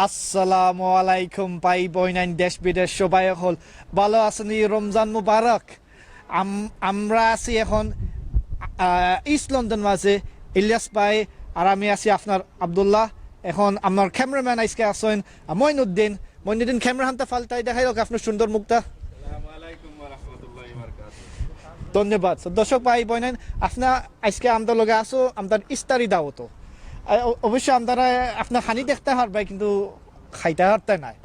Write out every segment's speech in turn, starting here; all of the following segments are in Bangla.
আসসালামু আলাইকুম ভাই বোন দেশ বিদেশ সবাই হল ভালো আছেন রমজান মুবারক আমরা আছি এখন ইস্ট লন্ডন মাঝে ইলিয়াস ভাই আর আমি আছি আপনার আব্দুল্লাহ এখন আমার ক্যামেরাম্যান আজকে আছেন মইনুদ্দিন ক্যামেরা হানতে ফালতাই দেখাই হোক আপনার সুন্দর মুখটা। ধন্যবাদ দর্শক ভাই বোন আপনার আজকে আমাদের লগে আসো আমাদের ইস্তারি দাওয়াত অবশ্যই আপনারা আপনার হানি দেখতে পারবে কিন্তু খাইতে পারতে নাই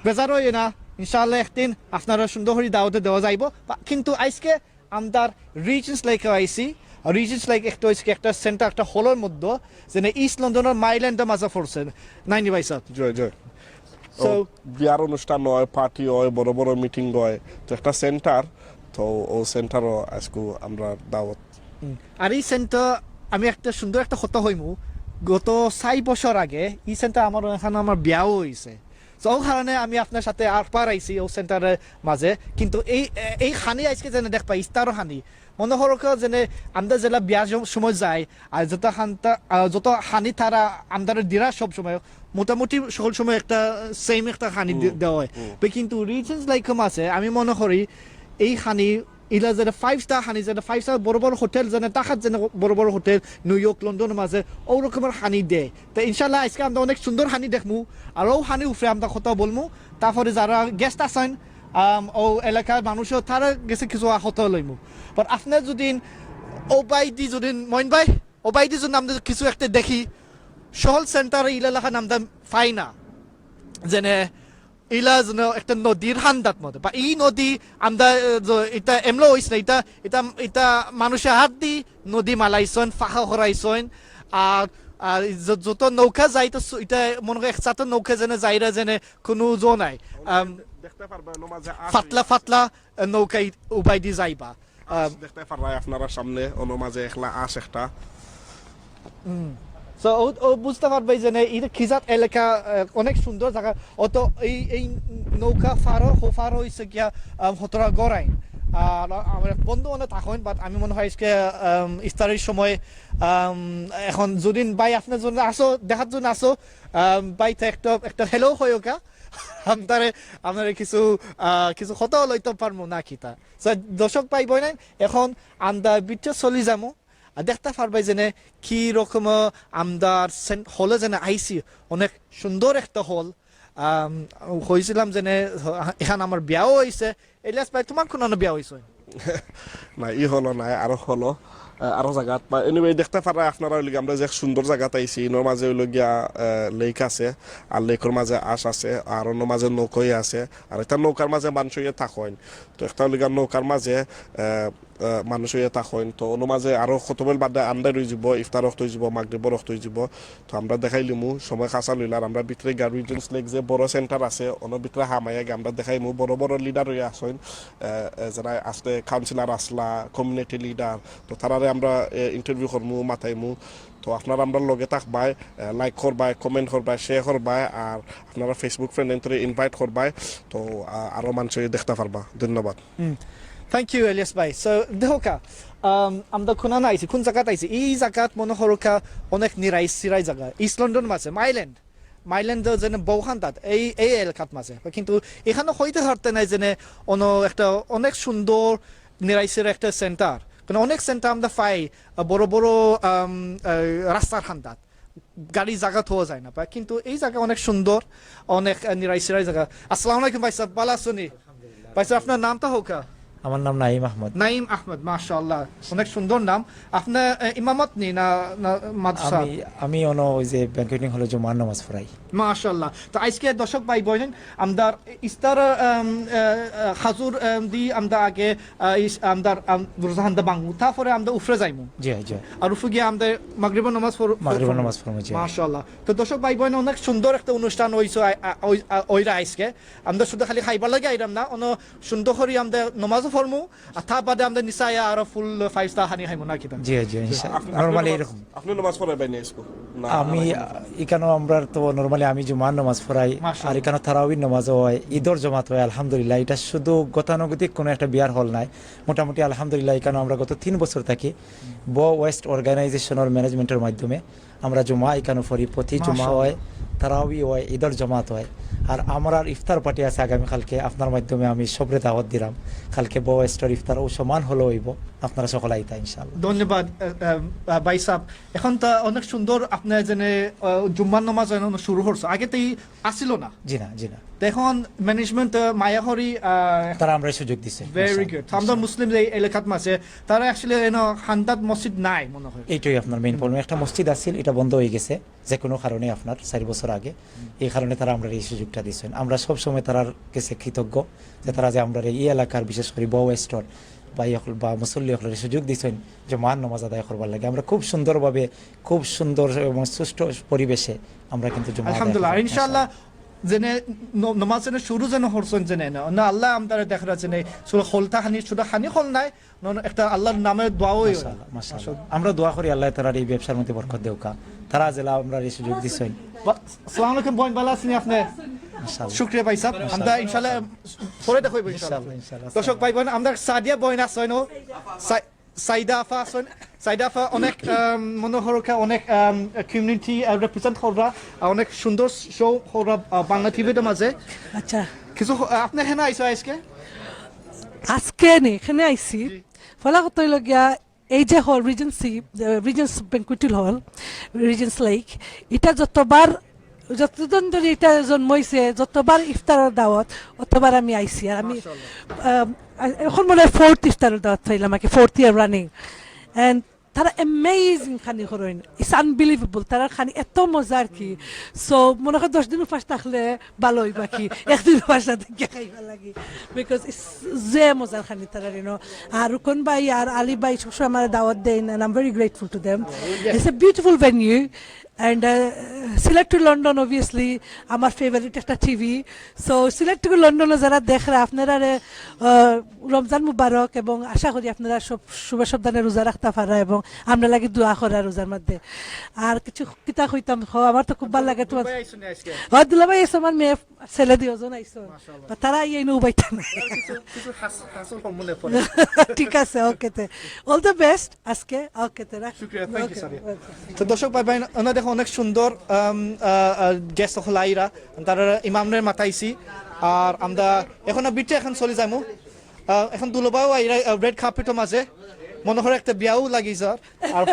বেজার হই না ইনশাআল্লাহ একদিন আপনারা সুন্দর করে দাওয়াতে দেওয়া যাইব কিন্তু আজকে আমাদের রিজেন্স লাইকে আইসি রিজেন্স লাইক একটা সেন্টার একটা হলের মধ্যে যেন ইস্ট লন্ডনের মাইল্যান্ডের মাঝে পড়ছে নাইনি ভাই স্যার জয় জয় তো বিয়ার অনুষ্ঠান হয় পার্টি হয় বড় বড় মিটিং হয় তো একটা সেন্টার তো ও সেন্টারও আজকে আমরা দাওয়াত আর এই সেন্টার আমি একটা সুন্দর একটা কথা হইমু গত 4 বছর আগে এই সেন্টার এখানে আমার বিয়াও হয়েছে তো ও কারণে আমি আপনার সাথে আর পার আইছি ও সেন্টারের মাঝে কিন্তু এই হানি আজকে যেন দেখ পাই ইস্তারও হানি মনে হরক যেনে আমরা জেলা বিয়ার সময় যাই আর যত হানি তারা আমাদের দিরা সব সময় মোটামুটি সকল সময় একটা সেম একটা হানি দেওয়া হয় কিন্তু রিজেন্স লাইকম আছে আমি মনে করি এই হানি ইলা যেন 5 স্টার হানি যেন 5 স্টার বড় বড় হোটেল যেন টাকার যেন বড় বড় হোটেল নিউ ইয়র্ক লন্ডনের মাঝে ওরকমের হানি দেয় তো ইনশাল্লাহ আজকে আমরা অনেক সুন্দর হানি দেখমু আর ও হানি উফরে আমরা কথা বলমু তারপরে যারা গেস্ট আসেন ও এলাকার মানুষও তারা গেছে কিছু হতে লইমু বাট আপনার যদি ওবাইদি যদি মইন ভাই ওবাইদি যদি আমরা কিছু একটা দেখি সহল সেন্টারে ইলা লেখা নামটা পাই না যেনে ইলা যেন একটা নদীর হান্দাত মতো বা এই নদী আমরা এটা এমলো হইস না এটা মানুষের হাত দি নদী মালাইছেন ফাঁকা হরাইছেন আর আর যত নৌকা যাই তো এটা মনে করি একসাথে নৌকা যেন যাইরা যেন কোনো জো নাই ফাতলা ফাতলা নৌকাই উবাই দি যাইবা দেখতে পারবে আপনারা সামনে ওর মাঝে একলা আশ একটা সো ও বুঝতে পারবে যে এটা খিজাত এলাকা অনেক সুন্দর জায়গা অত এই নৌকা ফারো হয়েছে গিয়া হতরা গড়াইন আর আমার বন্ধু অনেক থাকেন বাট আমি মনে হয় ইফতারের সময় এখন যদি ভাই আপনার জন্য আসো দেখার জন্য আসো ভাই একটা হেলো হয় ওকা আপনার কিছু হতাও লইতে পারবো না কিতা দর্শক ভাই বই নাই এখন আমরা বিচ্ছে চলি যাবো দেখতে পারবে যে কি রকম আমদার হলে যেন আইসি অনেক সুন্দর একটা হল হয়েছিলাম যে এখানে আমার বিয়াও হয়েছে এলিয়াস ভাই তোমার কোনো বিয়া হয়েছে না ই হলো নাই আরো হলো আরো জায়গাত বা এনিওয়ে দেখতে পারা আপনারা হইলে আমরা যে সুন্দর জায়গাতে আইছি এর মাঝে হইল গিয়া লেক আছে আর লেকের মাঝে আশ আছে আর অন্য মাঝে নৌকই আছে আর একটা নৌকার মাঝে মানুষ হইয়া থাকেন তো একটা হইল গিয়া নৌকার মাঝে মানুষ হইয়া থাকেন তো অন্য মাঝে আরো কতবেল বাদে আন্ডার হয়ে যাব ইফতার রক্ত হয়ে যাব মাগরিব রক্ত হয়ে যাব তো আমরা দেখাইলিমু সময় খাসা লইল আর আমরা ভিতরে রিজেন্স লেক যে বড় সেন্টার আছে অন্য ভিতরে হামাইয়া আমরা দেখাইমু বড় বড় লিডার হইয়া আসেন যারা আসলে কাউন্সিলর আসলা কমিউনিটি লিডার তো তারা আমরা ইন্টারভিউ করমু মাথাইমু তো আপনারা আমরা লগে থাকবাই লাইক করবাই কমেন্ট করবাই শেয়ার করবাই আর আপনারা ফেসবুক ফ্রেন্ড ইনভাইট করবাই তো আরো মানুষ দেখতে পারবা ধন্যবাদ থ্যাংক ইউ এলিয়াস ভাই সো দেখোকা আমরা কোন আইছি কোন জায়গাত আইছি এই জায়গাত মনে হরকা অনেক সিরাই জায়গা ইস্ট লন্ডন মাঝে মাইল্যান্ড যেন বৌখান্তাত এই এলাকাত মাঝে কিন্তু এখানে হইতে পারতে নাই যেন একটা অনেক সুন্দর সিরা একটা সেন্টার কারণ অনেক সেন্টার আমরা পাই বড় বড় রাস্তার খান্দাত গাড়ি জায়গা থোয়া যায় না কিন্তু এই জায়গা অনেক সুন্দর অনেক সিরাই জায়গা আসসালামু আলাইকুম ভাই সাহেব ভালো আছেন ভাই সাহেব আপনার নামটা হোক আমার নাম নাইম আহমদ মাশাআল্লাহ অনেক সুন্দর নাম আপনার ইমামত নি না মাদ্রাসা আমি ওই যে ব্যাংকুয়েটিং হলে জুমার নামাজ পড়াই মাশাআল্লাহ তো আজকে দর্শক ভাই বোন আমরা ইস্তার হাজুর দি আমরা আগে আমরা রোজাহান্দা বাংু তারপরে আমরা উফরে যাইমু জি জি আর উফরে গিয়ে আমরা মাগরিবের নামাজ পড়মু জি মাশাআল্লাহ তো দর্শক ভাই বোন অনেক সুন্দর একটা অনুষ্ঠান হইছে ওইরা আজকে আমরা শুধু খালি খাইবার লাগে আইরাম না অন সুন্দর করে আমরা নামাজ ফরমু আর তার বাদে আমরা নিসায়া আর ফুল 5 স্টার হানি খাইমু না কিতা জি জি নরমালি এরকম আপনি নামাজ পড়াবেন না স্কুল আমি এখানে আমরা তো নরমালি আমি জুমার নামাজ পড়াই আর এখানে তারাবির নামাজ হয় ঈদর জামাত হয় আলহামদুলিল্লাহ এটা শুধু গতানুগতিক কোনো একটা বিয়ার হল নাই মোটামুটি আলহামদুলিল্লাহ এখানে আমরা গত 3 বছর থাকি ওয়েস্ট অর্গানাইজেশনের ম্যানেজমেন্টের মাধ্যমে আমরা জুমা এখানে পড়ি প্রতি জুমা হয় তারাবি হয়, ঈদের জমাত হয়। আর আমার আর ইফতার পার্টি আছে আগামীকালকে, আপনার মাধ্যমে আমি সবরে দাওয়াত দিলাম। কালকে বউ স্টোর ইফতার ও সমান হলো হইব, আপনারা সকলে আইতা ইনশাআল্লাহ। ধন্যবাদ ভাই সাহেব। এখন তো অনেক সুন্দর আপনার জেনে জুম্মার নামাজ শুরু হচ্ছে, আগে তো আসিল না। জি না এখন ম্যানেজমেন্ট মায়াহরি তারা আমরা সুযোগ দিছে। Very good. আমরা মুসলিম এই এলাকাত মাঝে তারা অ্যাকচুয়ালি হান্দাত মসজিদ নাই মনে হয়। এইটাই আপনার মেইন প্রবলেম। একটা মসজিদ আছিল, এটা বন্ধ হয়ে গেছে যে কোনো কারণে, আপনার 4 বছর আগে। এই কারণে তারা আমরা এই সুযোগটা দিচ্ছেন। আমরা সবসময় তারার কাছে কৃতজ্ঞ যে তারা যে আমরা এই এলাকার বিশেষ করে বউ স্টোর বা মুসল্লি হলের সুযোগ দিচ্ছেন যে মান নামাজ আদায় করবার লাগে। আমরা খুব সুন্দরভাবে, খুব সুন্দর এবং সুষ্ঠু পরিবেশে আমরা কিন্তু আলহামদুলিল্লাহ ইনশাআল্লাহ জেনে নামাজ জেনে শুরু যেন হরসন জেনে না আল্লাহ আমাদের দেখা জেনে শুধু হলতা হানি শুধু হানি হল নাই, একটা আল্লাহর নামের দোয়াও। আমরা দোয়া করি আল্লাহ তাআলা এই ব্যবসার মধ্যে বরকত দেউকা। তারা জেলা আমরা এই সুযোগ দিচ্ছেন। আসসালামু আলাইকুম বোন, ভালো আছেন আপনি? শুকরিয়া ভাই সাহেব। আমরা ইনশাআল্লাহ পরে দেখাইব ইনশাআল্লাহ। দর্শক ভাই বোন, আমরা সাদিয়া বোন আছেন, সাইদা আফা অনেক মনোহরকা, অনেক কমিউনিটি রিপ্রেজেন্ট করা, অনেক সুন্দর শো করা বাংলা টিভির মাঝে। আচ্ছা, কিছু আপনি এখানে আইসো আজকে এখানে আইসি ফলা কত লগিয়া এই যে হল রিজেন্স ব্যাঙ্কুয়েটিং হল, রিজেন্স লেক, এটা যতজন ধরে এটা জন্মইছে, যতবার ইফতারের দাওয়াত অতবার আমি আইসি। আর আমি এখন মনে হয় 4th ইফতারের দাওয়াত পাইলাম, আমাকে 4th ইয়ার রানিং। অ্যান্ড তারা অ্যামেজিং খানি করেন, ইটস আনবিলিভেবল। তারা খানি এত মজা আর কি। সো মনে হয় 10 দিন উপাস থাকলে ভালো হইবা কি, একদিন উপাস না থেকে খাইবা লাগে, বিকজ ইটস যে মজার খানি তারা আর রুকন ভাই আর আলী ভাই সবসময় আমার দাওয়াত দেন, and I'm very grateful to them. It's a beautiful venue. And Sylhet to London obviously আমার ফেভারিট একটা টিভি। সো সিলেক্ট টু লন্ডনে যারা দেখরা আপনারা রমজান মুবারক, এবং আশা করি আপনারা সব শুভ সাবধানে রোজা রাখতে পারা এবং আমরা লাগে দোয়া করা রোজার মধ্যে। আর কিছু কিতা কইতাম, আমার তো খুব ভালো লাগে তোমার দুলাভাই এসো, আমার মেয়ে ছেলে দুজন আইসো, তারা এই উবাইতা না। ঠিক আছে, ওকে তে অল দ্য বেস্ট আজকে। ওকে তে তো দর্শক ভাই ভাই, দেখো অনেক সুন্দর গেস্ট হলাইরা, তারা ইমামদের মাতাইছি। আর আমরা এখন বিটে এখন চলে যাইমু। এখন দুলবাও আইরা রেড কার্পেটের মাঝে মনে হয় একটা বিয়াও লাগিয়েছে। আর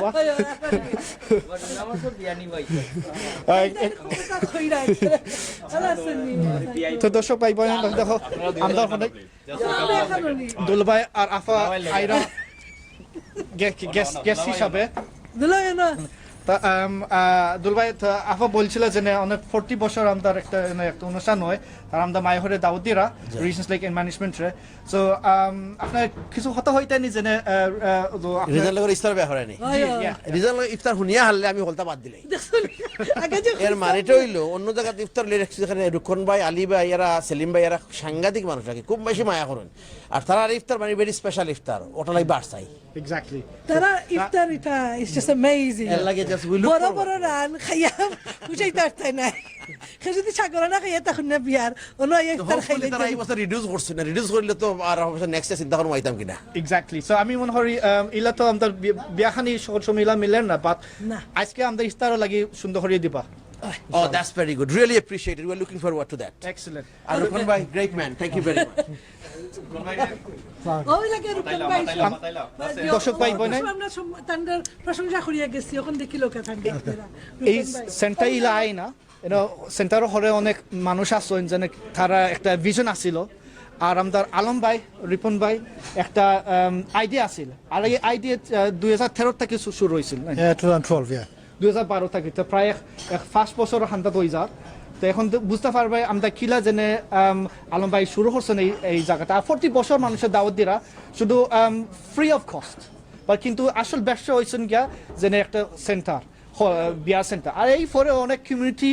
তো দর্শক ভাই বোন দেখো, আমরা দুলবাই আর আফা আইরা গেস্ট হিসাবে। দুলভাই আফা বলছিল যে অনেক 40 বছর আমাদের একটা অনুষ্ঠান হয়, আর আমরা মায়ের দাউদিরা রিজেন্স লেক ম্যানেজমেন্টে। সো আপনার কিছু কথা হইতে নি যে রিজাল্ট ইফতার বেয়া হয় নি, রিজাল্ট ইফতার শুনিয়া হারলে আমি হলতা বাদ দিলাই। এর মানেটা হইলো অন্য জায়গাতে ইফতার লে রাখছি, যেখানে রুকন ভাই, আলী ভাই, এরা সেলিম ভাই, এরা সাংঘাতিক মানুষ লাগে, খুব বেশি মায়া করেন। আর তারা ইফতার মানে ভেরি স্পেশাল ইফতার, ওটা লাই বাড় চাই। এক্স্যাক্টলি তারা ইফতার এটা ইটস জাস্ট অ্যামেজিং। এর লাগে জাস্ট উই লুক বড় বড় রান খাইয়া বুঝাইতে পারতাই না, সে যদি সাগর না খাইয়া তখন না বিয়ার অন্য ইফতার খাইলে। তারা এই বছর রিডিউস করছে না, রিডিউস করলে তো আর নেক্সট চিন্তা করবো আইতাম কিনা। এক্স্যাক্টলি। সো আমি মনে করি ইলা তো আমাদের বিয়াখানি মিলা মিলেন না, বাট আজকে আমাদের ইফতারও লাগি সুন্দর করিয়ে দিবা। Oh, that's very good. Really appreciate it. We're looking forward to that. Excellent. Arukon bhai, great man. Thank you very much. ওই লাগে রুকন ভাই, দর্শক ভাই বোন, আমরা তাদের প্রশংসা করিয়া গেছি, এখন দেখি লোকে থাকে এই সেন্টার ইলা আই না, সেন্টারও হরে অনেক মানুষ আছেন যেন তারা একটা ভিশন আছিল। আর আমাদের আলম ভাই, রিপন ভাই একটা আইডিয়া আছিল, আর এই আইডিয়া 2013 থেকে শুরু হয়েছিল। 2012 থেকে, তো প্রায় 5 বছর হান্দাত হয়ে যার। তো এখন বুঝতে পারবে আমরা কিলা জেনে আলম ভাই শুরু করছেন এই জায়গাটা। আর 40 বছর মানুষের দাওয়াত দিরা শুধু ফ্রি অফ কস্ট, বা কিন্তু আসল ব্যবসা হয়েছেন গিয়া জেনে একটা সেন্টার, বিয়ার সেন্টার। আর এই পরে অনেক কমিউনিটি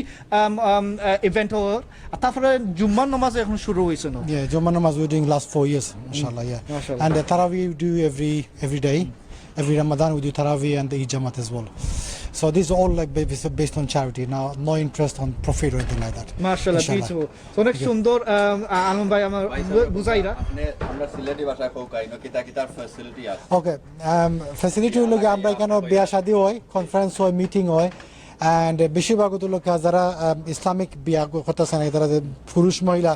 ইভেন্ট হয়। আর তারপরে জুম্মার নামাজ এখন শুরু হয়েছে। Yeah, Jummah namaz we're doing last 4 years, inshallah, yeah. Mashallah. And the Tarawih we do every day. Every Ramadan we do Tarawih and the Eid Jamaat as well. So these are all like based on charity. Now, no interest on profit or anything like that. মাশাআল্লাহ, বিউটিফুল। অনেক সুন্দর আলম ভাই আমার বুঝাইরা। আপনি আমরা সিলেটি ভাষায় কই না কিতা কিতার ফ্যাসিলিটি আছে? Okay, facility হলো আমরা এখানে বিয়া শাদী হয়, কনফারেন্স হয়, মিটিং হয়, অ্যান্ড বেশিরভাগ লোক যারা ইসলামিক বিয়া কথা চায় না, তারা যে পুরুষ মহিলা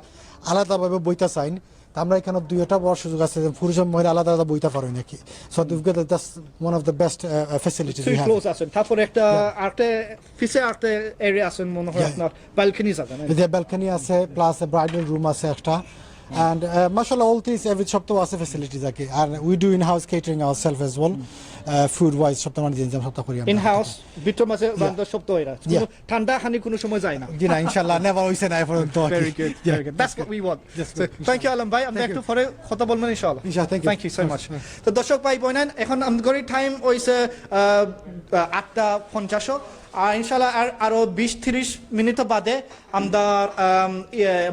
আলাদাভাবে বইতা চাইন, তা আমরা এখানে দুইটা বড় সুযোগ আছে যে পুরুষ এবং মহিলা আলাদা আলাদা বইতে পারো নাকি। So that's one of the best facilities we Too have. close আছেন, তারপরে একটা আর্টে পিছে আর্টে এরিয়া আছেন মনে হয় আপনার ব্যালকনিজ আছে না? যে ব্যালকনি আছে প্লাস ব্রাইডাল রুম আছে একটা, অ্যান্ড মাশাআল্লাহ অল দিস এভরি সপ্তাহ আছে ফ্যাসিলিটিস আর কি। আর we do in house catering ourselves as well, food wise সপ্তাহ মানে দিন সপ্তাহ করি আমরা ইন হাউস ভিতর মাঝে বান্দর সব তো এরা কোনো ঠান্ডা খানি কোনো সময় যায় না। জি না ইনশাআল্লাহ নেভার হইছে না এখন তো। Very good, very good. That's what we want. So, thank you Alam ভাই, আমরা একটু পরে কথা বলবো ইনশাআল্লাহ। ইনশাআল্লাহ, thank you. Thank you so much. তো দর্শক ভাই বোনেন, এখন আমাদের টাইম হইছে 8:50 আর ইনশাআল্লাহ আরো 20-30 মিনিট বাদে আমাদের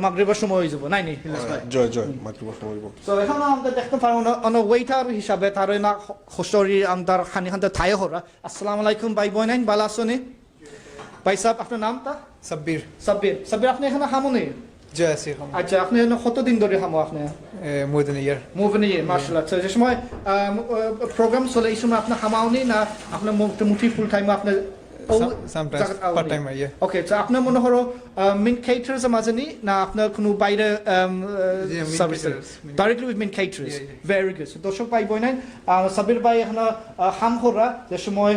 মাগরিবের সময় হয়ে যাব, নাই নি হিলাস ভাই? জয় জয় মাতৃভাষা সময় তো এখন আমরা দেখতে পারবো অন ওয়েটার হিসাবে তার না হোস্টরি আমাদের খানি খানতে থাই হরা। আসসালামু আলাইকুম ভাই বোনেন, ভালো আছেন ভাই সাহেব? আপনার নামটা? সাব্বির। সাব্বির। সাব্বির, আপনি এখানে হামুনি? জয়াসি খাম। আচ্ছা, আপনি এখানে কতদিন ধরে হামো? আপনি more than a year. Movie মার্শাল্লাহ। যে সময় প্রোগ্রাম চলে এই সময় আপনি হামাওনি না আপনার মুঠি ফুল টাইম আপনি? Sometimes part time, yeah. ওকে, তো আপনার মনে হলো মেন কেটারার্স মাঝে নি না আপনার কোনো বাইরে main service? caterers, directly with main caterers. Yeah, yeah. Very good. দর্শক ভাই বোন, সাবির ভাই এখানে হাম করা যে সময়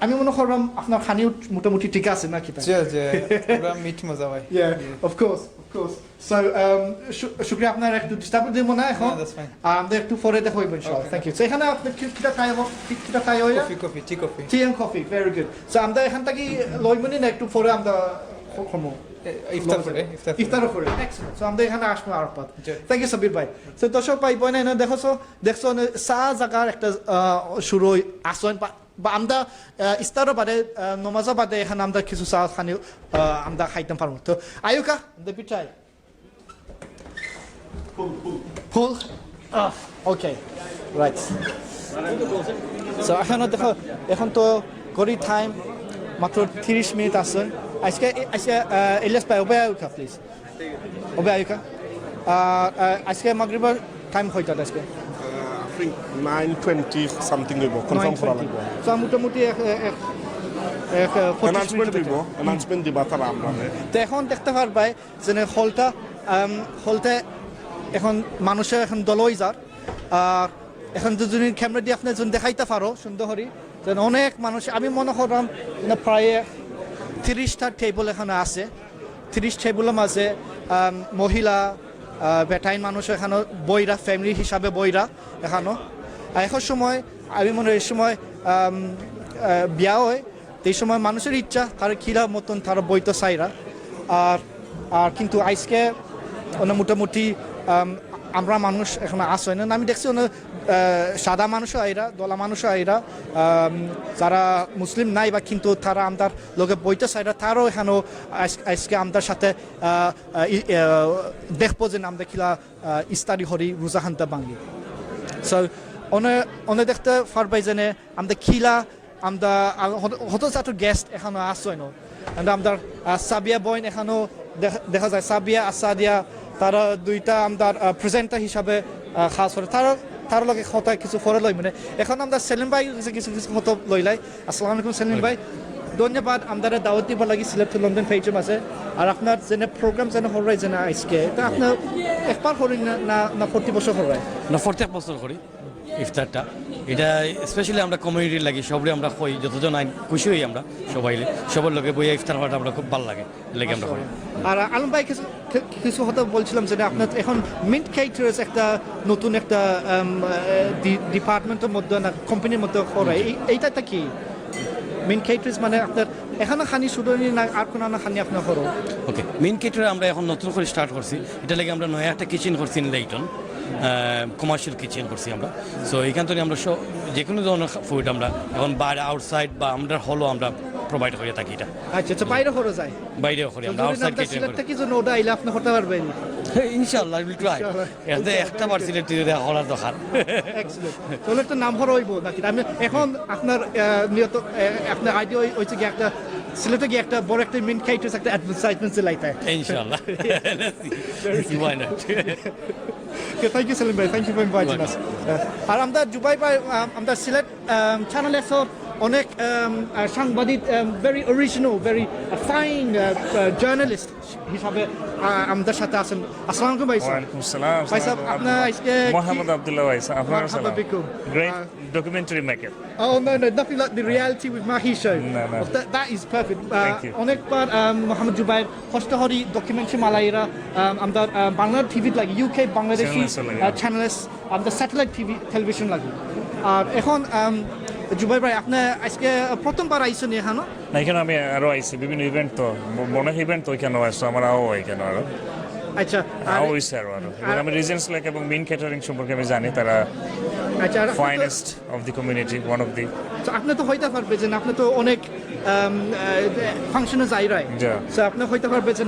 আমি মনে করলাম আপনার খানি মোটামুটি ঠিক আছে নাকি? পুরা মিট মজা হয়। Yeah, of course. So, শুক্রিয়া, আপনার একটু ডিস্টার্ব দিব না এখন? No, that's fine. আমরা একটু পরে দেখা হইব ইনশাআল্লাহ। Thank you. সো এখানে আপনি কিটা খাই হবো? কিটা খাই হইয়া? Coffee. Tea and coffee, very good. So আমরা এখান থেকে লইমনি না একটু পরে আমরা খামু ইফতার করে। এক্সেলেন্ট। সো আমরা এখানে আসবো আর পাত। থ্যাংক ইউ সাবির ভাই। সো দর্শক ভাই বোন, এনে দেখছো সা জায়গার একটা শুরু আসন বা আমরা ইফতারের বাদে নমাজের বাদে এখানে আমরা কিছু চা খানি আমরা খাইতে পারবো। তো আয়ুকা দ্য পিঠাই ফুল। ওকে, রাইট। সো এখন দেখো, এখন তো ঘড়ি টাইম মাত্র 30 মিনিট আছে। আজকে ইলিয়াস ভাই ওবে আয়ুকা প্লিজ, ওবে আয়ুকা। আজকে মাগরিবের টাইম হইতা আজকে? I think 9:20 something হইব, কনফার্ম করা লাগবে। সো মোটামুটি অ্যানাউন্সমেন্ট দিবা তারা আমরা। তো এখন দেখতে পারবাই যে হলতে এখন মানুষের এখন দলই যার। আর এখন যদি ক্যামেরা দিয়ে আপনি যদি দেখাইতে পারো সুন্দর হরি, যেন অনেক মানুষ, আমি মনে করলাম প্রায় 30টা টেবল এখানে আছে। 30 টেবলের মাঝে মহিলা বেটাইন মানুষ এখানে বইরা, ফ্যামিলি হিসাবে বইরা এখানো। আর এখন সময় আমি মনে হয় এই সময় বিয়া হয়, এই সময় মানুষের ইচ্ছা তারা খিলা মতন তারা বইতে চাইরা। আর কিন্তু আজকে মোটামুটি আমরা মানুষ এখন আসে না। আমি দেখছি সাদা মানুষও আইরা, দলা মানুষও আইরা, যারা মুসলিম নাই বা কিন্তু তারা আমাদের লোকে বইতে চাইরা, তারাও এখানেও আজকে আমাদের সাথে দেখবো যে আমরা খিলা ইস্তারি হরি রোজা হান্তা বাঙ্গি। সো অনেক দেখতে পারবাই যে আমরা খিলা আমরা হত জাতীয় গেস্ট এখানে আসে না। আমাদের সাবিয়া বইন এখানেও দেখা যায়, সাবিয়া আসাদিয়া, তারা দুইটা আমাদের প্রেজেন্টার হিসাবে খাস করে। তার লগে কথা কিছু ফরে লই মানে। এখন আমরা সেলিম ভাই কিছু কথা লইলাই। আসসালামু আলাইকুম সেলিম ভাই, ধন্যবাদ আমাদের দাওয়াত দিব লাগি সিলেট টু লন্ডন পেজে মাঝে। আর আপনার যে প্রোগ্রাম যেন হরাই যেন আজকে এটা আপনার একবার করি না 40 বছর হরাই? না, 40 বছর করি ইফতারটা। এটা স্পেশালি আমরা কমিউনিটির লাগি সবরে আমরা কই, যতজন আইন খুশি হই আমরা সবার লোকে বইয়া ইফতার করাটা আমরা খুব ভালো লাগে লেগে আমরা করি। আর আলম ভাই কিছু কথা বলছিলাম যে আপনার এখন মিন্ট কেটারার্স একটা নতুন একটা ডিপার্টমেন্টের মধ্যে না কোম্পানির মধ্যে করায়, এইটা কি মেন কেটারার্স মানে আপনার এখানে খানি শুধু না আর কোনো খানি আপনার করো? ওকে, মেন কেটার আমরা এখন নতুন করে স্টার্ট করছি। এটা লাগে আমরা নয়া একটা কিচেন করছি লেইটন, কমার্শিয়াল কিচেন করছি আমরা। সো এখান থেকে আমরা যে কোনো ধরনের ফুড আমরা এখন বাইরে আউটসাইড বা আমরা হলো আমরা প্রোভাইড করে থাকি। এটা আচ্ছা, বাইরে করে যায়? বাইরেও করি আমরা, আউটসাইড কিচেন করি। কি জন্য ওটা আইলে আপনি করতে পারবেন? ইনশাআল্লাহ উইল ট্রাই। এতে একটা বার সিলেট হওয়ার দরকার। এক্সেলেন্ট। তাহলে একটা নাম হরা হইব নাকি? আমি এখন আপনার নিয়ত আপনার আইডিয়া হইছে কি একটা সিলেটে গিয়ে একটা বড় একটা মেন কেটারার্স একটা অ্যাডভার্টাইজমেন্ট চালাইতে ইনশাআল্লাহ। Why not? Okay, thank you Salim bhai, thank you for inviting us. আর আমরা জুবাই ভাই আমরা সিলেট চ্যানেলে অনেক সাংবাদিক very original very fine journalist হিসাবে আমাদের সাথে আছেন। আসসালামু আলাইকুম ভাই সাহেব। ওয়ালাইকুম আসসালাম। ভাই সাহেব আপনার আজকে মোহাম্মদ আব্দুল্লাহ ভাই সাহেব, আপনার মারহাবা সালাম। বিকুম। Great documentary maker. Oh no, nothing like the reality with Mahi show. No. That is perfect. Thank you. অনেকবার মোহাম্মদ জুবাইর হস্তহরি ডকুমেন্টারি মালাইরা আমরা বাংলা টিভি লাগে ইউকে বাংলাদেশি Channels লাগে। চ্যানেলস আমরা স্যাটেলাইট টিভি টেলিভিশন লাগে। আর এখন জুবাইর ভাই আপনি আজকে প্রথমবার আইসেন এখানে? না, এখানে আমি আরো আইছি বিভিন্ন ইভেন্ট, তো অনেক ইভেন্ট তো এখানে আসছে, আমার আও এখানে আরো আচ্ছা আও হইছে আরো এবং আমি রিজেন্টস লেক এবং মিন ক্যাটারিং সম্পর্কে আমি জানি, তারা আচ্ছা finest of the community, one of the. তো আপনি তো হইতে পারবে যে আপনি তো অনেক ফাংশনে যাই রায়, যা। তো আপনি হইতে পারবে যে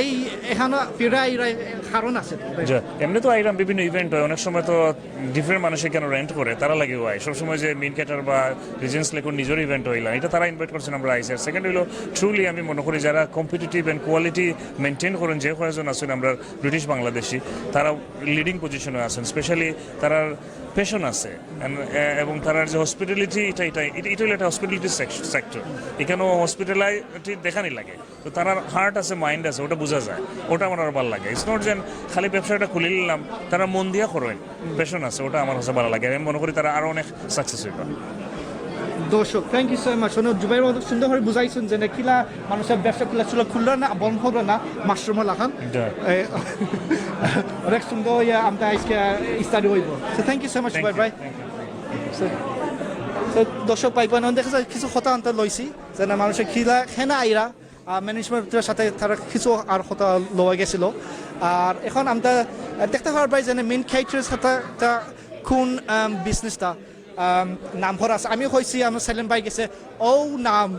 এই এখানে ফিরাই রায় কারণ আছে। এমনি তো আইরাম বিভিন্ন ইভেন্ট হয়, অনেক সময় তো ডিফারেন্ট মানুষে কেন রেন্ট করে তারা লাগে হয় সবসময় যে মিন ক্যাটার বা রিজেন্স লেকুর নিজের ইভেন্ট হইলাম, এটা তারা ইনভাইট করছেন, আমরা আইসি। আর সেকেন্ড হইলো ট্রুলি আমি মনে করি যারা কম্পিটিটিভ অ্যান্ড কোয়ালিটি মেনটেন করেন, যে কয়েকজন আছেন আমরা ব্রিটিশ বাংলাদেশি, তারা লিডিং পজিশনে আছেন, স্পেশালি তারা প্যাশন আছে এবং তার যে হসপিটালিটি এটা হলো একটা হসপিটালিটি সেক্টর, এখানেও হসপিটালিটি দেখানি লাগে, তো তার হার্ট আছে মাইন্ড আছে, ওটা বোঝা যায়, ওটা আমার আরো ভালো লাগে। ইটস নট যেন খালি ব্যবসাটা খুলে নিলাম, তারা মন দিয়া করেন, প্যাশন আছে, ওটা আমার কাছে ভালো লাগে। আমি মনে করি তারা আরো অনেক সাকসেস হইবে। দর্শক thank you so much. Zubair অনেক সুন্দর করে বুঝাইছেন যে কিলা মানুষের ব্যবসা খুললো না বন্ধ হবে না মাশরুম লাখান অনেক সুন্দর আমরা আজকে স্টাডি হইব। Thank you so much Zubair ভাই। দর্শক পাইব দেখা যায় কিছু কথা আনতে লইছি যে মানুষের খিলা খেনা আইরা ম্যানেজমেন্টের সাথে তারা কিছু আর কথা লওয়া গেছিল। আর এখন আমরা দেখতে পারবাই যে মেইন ক্যারেক্টারের সাথে কোন বিজনেসটা নাম ভরা আছে। আমি কইছি আমার সেলেম ভাই গেছে ও নাম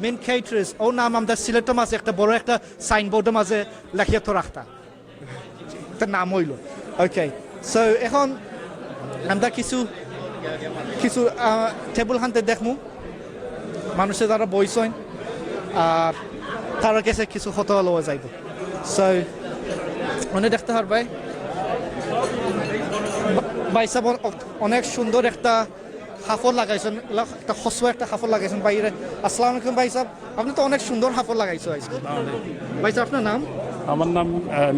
মেইন ক্যারেক্টার্স ও নাম আমাদের সিলেটের মাঝে একটা বড় একটা সাইনবোর্ডের মাঝে লেখিয়া তো রাখতা, তার নাম হইল। ওকে, সো এখন আমরা কিছু টেবুল হানতে দেখমু মানুষের যারা বইছেন আর তারা কাছে কিছু কথা লওয়া যাইব। সো অনেক দেখতে পারবাই ভাই সাহেব অনেক সুন্দর একটা হাফর লাগাইছেন, একটা হসুয়া একটা হাফর লাগাইছেন বাইরে। আসসালামু আলাইকুম ভাই সাহেব, আপনি তো অনেক সুন্দর হাফর লাগাইছো আজকে। ভাই সাহেব আপনার নাম? আমার নাম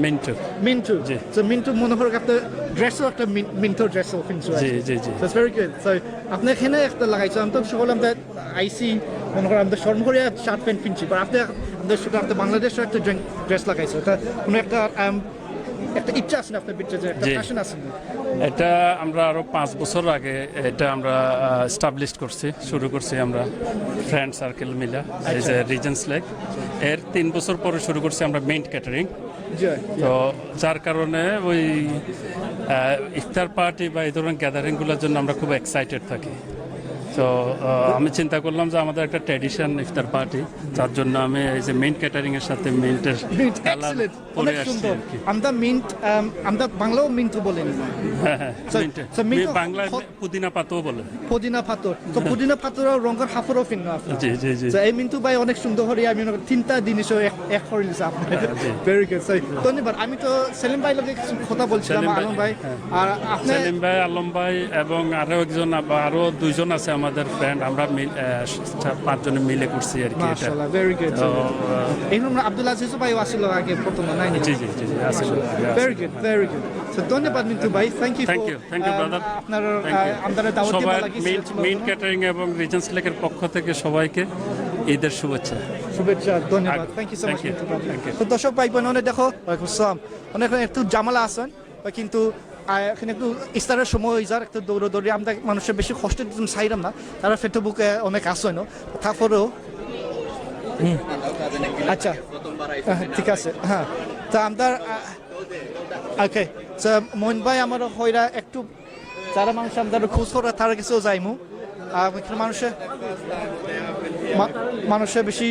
মিন্টু। মিন্টু, জি। তো মিন্টু মনে করেন একটা ড্রেসও একটা মিন্টু ড্রেসও কিনছো। জি জি জি। That's very good. সো আপনি এখানে একটা লাগাইছো, আমি তো সকলে আমরা আইসি মনে করেন আমরা শর্মহরিয়া শার্ট প্যান্ট কিনছি, বাট আপনি আমাদের শুধু আপনার বাংলাদেশের একটা ড্রেস লাগাইছো, এটা কোনো একটা ইচ্ছা আছে না আপনার ভিতরে, যে একটা ফ্যাশন আছে? এটা আমরা আরো 5 বছর আগে এটা আমরা এস্টাবলিশ করছি, শুরু করছি আমরা ফ্রেন্ড সার্কেল মিলে, এই যে রিজেন্স লেক। এর 3 বছর পরে শুরু করছি আমরা মেইন ক্যাটারিং। তো যার কারণে ওই ইফতার পার্টি বা এই ধরনের গ্যাদারিংগুলোর জন্য আমরা খুব এক্সাইটেড থাকি। তো আমি চিন্তা করলাম যে আমাদের একটা ট্র্যাডিশন ইফতার পার্টি, তার জন্য আমি এই যে মিন্ট ক্যাটারিং এর সাথে মিন্টের কালার পরে আসছি আর কি। আমরা মিন্ট, আমরা বাংলাও মিন্ট বলেন, বাংলায় পুদিনা পাতাও বলে, পুদিনা পাতর। তো পুদিনা পাতর রঙের হাফরও ফিন না। জি জি জি। এই মিন্টু ভাই অনেক সুন্দর করে আমি 3টা জিনিসও এক করে নিয়েছি আপনি। ভেরি গুড, ধন্যবাদ। আমি তো সেলিম ভাই লগে কিছু কথা বলছিলাম, আলম ভাই আর আপনি। সেলিম ভাই, আলম ভাই এবং আরো একজন, আরো 2জন আছে আমাদের ফ্রেন্ড, আমরা 5 জনে মিলে করছি আর কি। মাশাআল্লাহ, ভেরি গুড। এই আমরা আব্দুল আজিজ ভাই আসিল আগে প্রথম না? জি জি জি আসিল। Very good, very good. So ধন্যবাদ মিন্টু ভাই, থ্যাংক ইউ ব্রাদার। আপনার আমাদের দাওয়াত দিতে লাগিয়েছেন। মেইন ক্যাটারিং এবং রিজেন্স লেকের পক্ষ থেকে সবাইকে ঈদের শুভেচ্ছা। ধন্যবাদ, থ্যাংক ইউ সো মাচ। তো দর্শক ভাই বোন দেখো, ওয়ালাইকুম আসসালাম, অনেক একটু জামালা আছেন কিন্তু এখানে একটু ইস্তারের সময় হয়ে যার একটু দৌড়ি আমরা মানুষের বেশি কষ্ট দিতাম চাইলাম না, তারা ফেসবুকে অনেক আসে না, তারপরেও আচ্ছা ঠিক আছে। হ্যাঁ, তা আমরা ওকে, মইন ভাই আমার হইরা একটু যারা মানুষ আমাদের খোঁজ করা তারা কাছেও যাইমু, মানুষের বেশি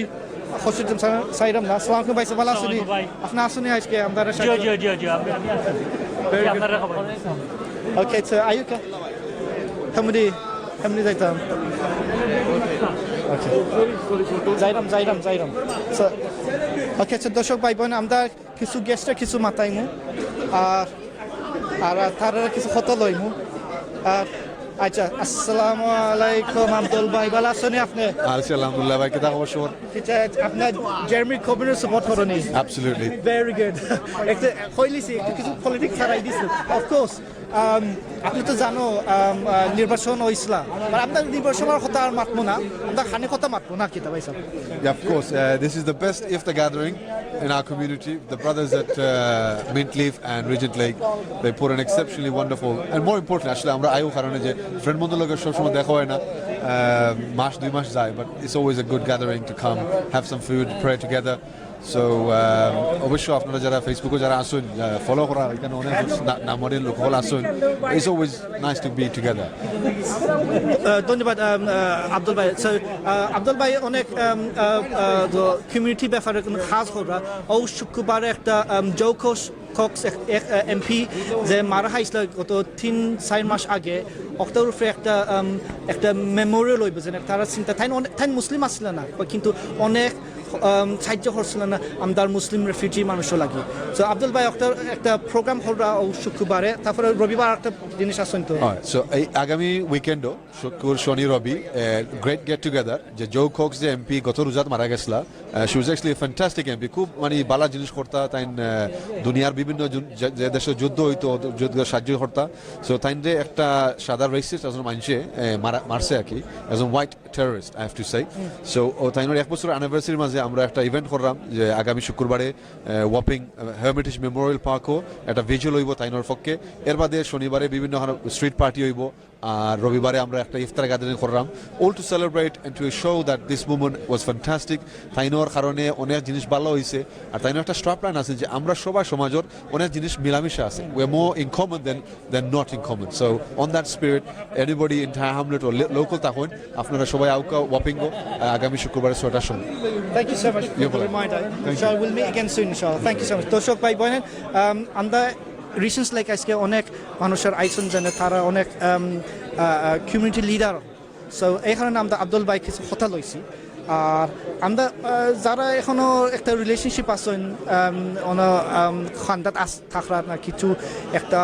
হসপিটাল সাইরাম না। আসসালামু আলাইকুম ভাই, ভালো আছেন? আপনি আসুন আজকে আমাদের সাথে? জি জি জি, ওকে। তো আয়ুকা হামদি যাইতাম। ওকে, যাইরাম। ওকে, তো দর্শক ভাই বোন আমরা কিছু গেস্টে কিছু মাতাইমু আর তারা কিছু কথা লইমু। আর আচ্ছা আসসালামু আলাইকুম আব্দুল ভাই ভালো আছেন আপনি আছি আলহামদুলিল্লাহ ভাই কিতা খবর আচ্ছা আপনার জার্মি কমিউনিটি সাপোর্ট করনি অ্যাবসলিউটলি ভেরি গুড একটা কইলিছি একটু কিছু পলিটিক্স ছাড়াই দিছে অফকোর্স আপনি তো জানো নির্বাচন হয়েছিল আপনার নির্বাচনের কথা আর মাতবো না আমরা খানি কথা মাতবো না কিতা ভাই সাহেব Yeah, of course. This is the best iftar gathering in our community. The brothers at Mint Leaf and Regent Lake, they put an exceptionally wonderful, and more importantly, actually, আমরা আয়ু কারণে যে ফ্রেন্ড বন্ধু লোকের সবসময় দেখা হয় না মাস 2 মাস যায়, but it's always a good gathering to come, have some food, pray together. So অবশ্যই আপনারা যারা ফেসবুকে যারা আসুন ফলো করা এখানে অনেক নামের লোক আসুন it's always nice to be together. ধন্যবাদ আব্দুল ভাই আব্দুল ভাই অনেক কমিউনিটি ব্যাপারে খাস করা ও শুক্রবারে একটা জৌকস কক্স এমপি যে মারা খাইছিল গত 3-4 মাস আগে অক্টোবর একটা মেমোরিয়াল হইব যে তারা চিন্তা তাই মুসলিম আসছিল না কিন্তু অনেক সাহায্য করছিল না আমাদের মুসলিম রেফিউজি মানুষও লাগে তো আব্দুল ভাই একটা প্রোগ্রাম হলরা ও শুক্রবারে তারপরে রবিবার একটা জিনিস আসেন তো সো এই আগামী উইকেন্ডও শুক্র শনি রবি গ্রেট গেট টুগেদার যে জো কক্স যে এমপি গত রোজাত মারা গেছিল she was actually fantastic MP খুব মানে বালা জিনিস করতা তাই দুনিয়ার বিভিন্ন যে দেশে যুদ্ধ হইতো যুদ্ধ সাহায্য করতা সো তাই একটা সাদা রেসিস্ট একজন মানুষে মারছে আর কি একজন white terrorist I have to say so তাইনের 1 বছর অ্যানিভার্সারির মাঝে আমরা একটা ইভেন্ট করলাম যে আগামী শুক্রবারে ওয়াপিং হেরিটেজ মেমোরিয়াল পার্কও একটা ভিজুয়াল হইব তাইনের পক্ষে এর বাদে শনিবারে বিভিন্ন স্ট্রিট পার্টি হইব আর রবিবারে আমরা একটা ইফতার গ্যাদারিং করলাম all to celebrate and to show that this movement was fantastic তাইনোর কারণে অনেক জিনিস ভালো হয়েছে আর তাইনোর একটা স্টপ লাইন আছে যে আমরা সবাই সমাজের অনেক জিনিস মিলামিশা আছে we are more in common than not in common so on that spirit anybody in Hamlet ও লোকাল তখন আপনারা সবাই আউকা ওয়াপিংগো আগামী শুক্রবারে 6টার সময় Thank you so much for the reminder. Inshallah, we'll meet again soon, inshallah. Thank you so much. দর্শক ভাই বোনেরা আমরা রিসেন্টস লাইক আজকে অনেক মানুষের আইসন জানে তারা অনেক কমিউনিটি লিডার সো এই কারণে আমরা আব্দুল ভাই কিছু কথা লইছি আর আমরা যারা এখনো একটা রিলেশনশিপ আছেন খান্দাত থাকরা না কিছু একটা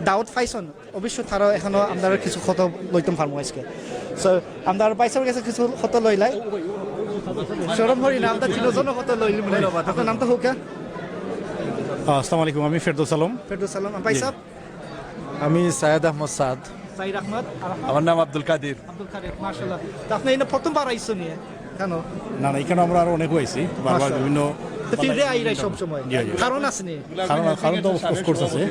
দাওয়াত পাইছেন অবশ্যই তারা এখনো আমরা কিছু কথা লইতাম পারবো আজকে সো আমরা বাইসের কাছে কিছু কথা লইলাই শরম করি না আমরা তিনজনের কথা লইলি আপনার নামটা হোক আসসালামু আলাইকুম আমি ফেরদৌস আলম ভাই সাহেব আমি সায়েদ আহমদ সাদ সাইদ আহমদ আমার নাম আব্দুল কাদির মাশাআল্লাহ তো আপনি এটা প্রথমবার আইছেন নিয়ে কেন না না এখানে আমরা আরো অনেক হয়েছি বারবার বিভিন্ন ফিরে আইরাই সব সময় কারণ আছে নি কারণ তো অফকোর্স আছে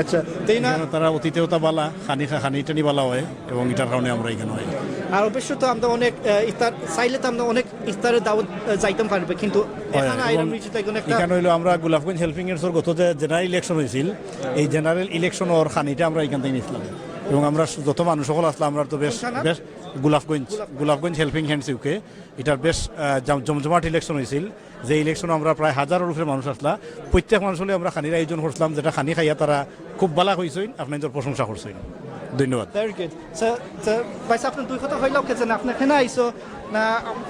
আচ্ছা তাই না তারা অতীতেও তা বালা খানিটা নি বালা হয় এবং এটার কারণে আমরা এখানে হয় আর অবশ্য তো আমরা অনেক ইফতার চাইলে তো আমরা অনেক ইফতারের দাওয়াত যাইতাম পারবে কিন্তু এখানে আইরাম রিচিত এখানে হইলো আমরা গোলাপগঞ্জ হেল্পিং এর গত যে জেনারেল ইলেকশন হয়েছিল এই জেনারেল ইলেকশন ওর খানিটা আমরা এখান থেকে নিয়েছিলাম এবং আমরা যত মানুষ সকল আসলাম আমরা তো বেশ গোলাপগঞ্জ হেল্পিং হ্যান্ডস ইউকে এটার বেশ জমজমাট ইলেকশন হয়েছিল যে ইলেকশন আমরা প্রায় হাজারের উপরে মানুষ আসলাম প্রত্যেক মানুষ হলে আমরা খানির আয়োজন করছিলাম যেটা খানি খাইয়া তারা খুব ভালো হয়েছেন আপনাদের প্রশংসা করছেন ধন্যবাদ ভেরি গুড ভাই আপনার দুই কথা হইল কেছেন আপনি এখানে আইসো না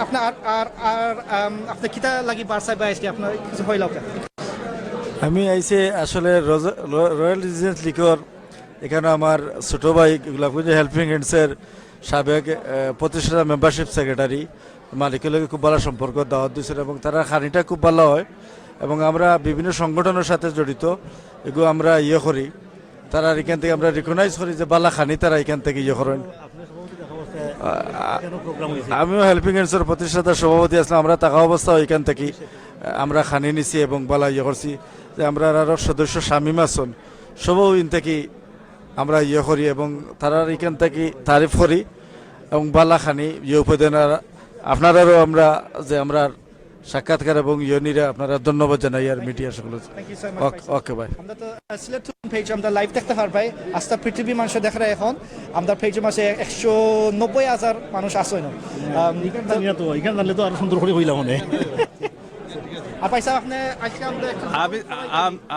আপনার আর আর আপনি কিতা লাগি বারসাই বা আজকে আপনার কিছু হইল আমি আইসে আসলে রয়্যাল রেজিডেন্স লিগর এখানে আমার ছোটো ভাই গোলাপগঞ্জ হেল্পিং হ্যান্ডসের সাবেক প্রতিষ্ঠাতা মেম্বারশিপ সেক্রেটারি মালিকের লগে খুব ভালো সম্পর্ক দাওয়াত দিয়েছেন এবং তারা খানিটা খুব ভালো হয় এবং আমরা বিভিন্ন সংগঠনের সাথে জড়িত এগুলো আমরা করি তারা এখান থেকে আমরা রিকগনাইজ করি যে বালা খানি তারা এখান থেকে করেন আমিও হেল্পিং হ্যান্ডসের প্রতিষ্ঠাতা সভাপতি আসলাম আমরা থাকা অবস্থাও এখান থেকে আমরা খানি নিছি এবং বালা করছি যে আমরা আরও সদস্য শামিম আসন সবও ইন থেকে আমরা করি এবং তারা এখান থেকে তারিফ করি এবং বালা খানি উপদেন আপনারাও আমরা যে আমরা সাক্ষাৎকার এবং ইয়নিরা আপনারা ধন্যবাদ জানাই আর মিডিয়া সকল ওকে ভাই আমরা তো সিলেট পেজ আমরা লাইভ দেখতে পারবাই আস্থা পৃথিবী মানুষ দেখা এখন আমরা পেজে মাসে 190,000 মানুষ আসে না এখানে জানলে তো আরো সুন্দর করে হইলাম মনে